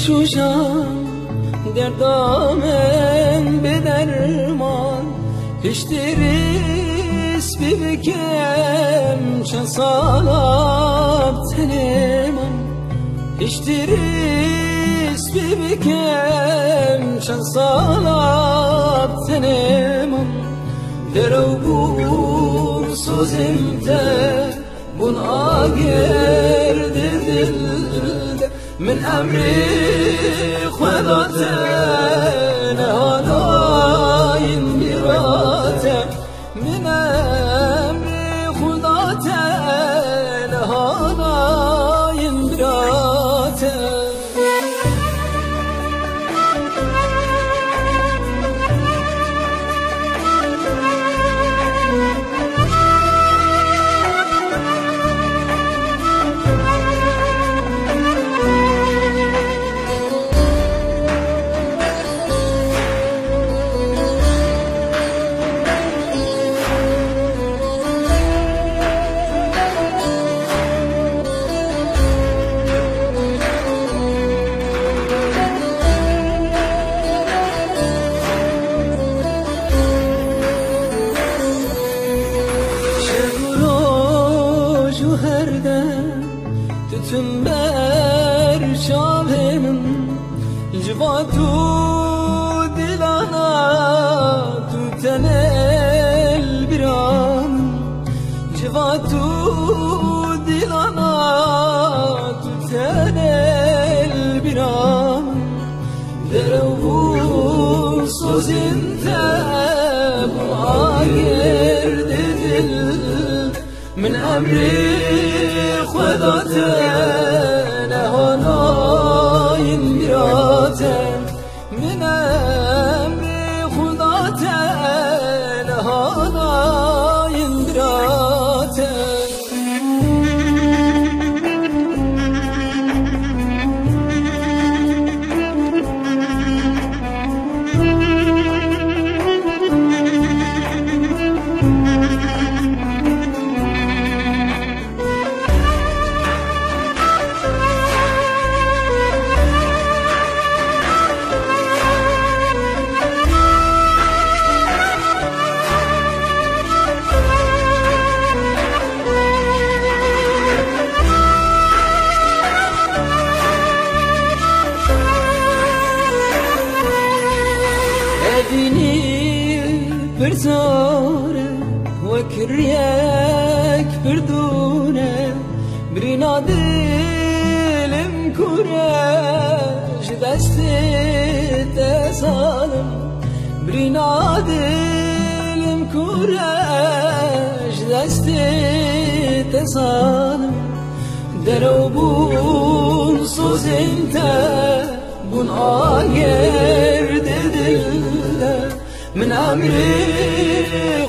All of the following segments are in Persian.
شوشم دردامن به درمان هشتریس ببکم چند سالاب تنمان هشتریس ببکم چند سالاب تنمان درو بور سوزم ته بون آگر دل من امری خداته نهاناین بیراته من امری خداته نهاناین بیراته تتم بر شابهم جواتو دلانا تو تنل برام جواتو دلانا تو تنل برام درو سوزن تاب آگر دل من امری خداته نهاناین بیراته من امری خداته نهاناین بیراته برزاره وكرياك بردونه برينا دلم كوراج دستي تسالم برينا دلم كوراج دستي تسالم درو بون سوزنته بون آگر دلده من امری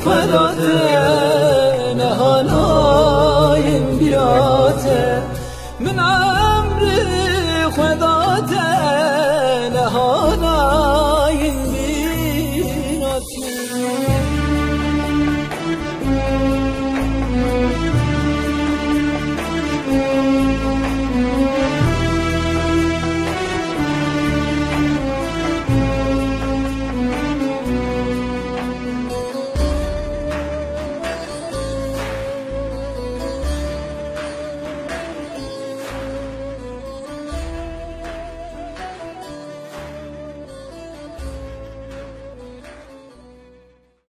خداته نهاناین بیراته من امری خدا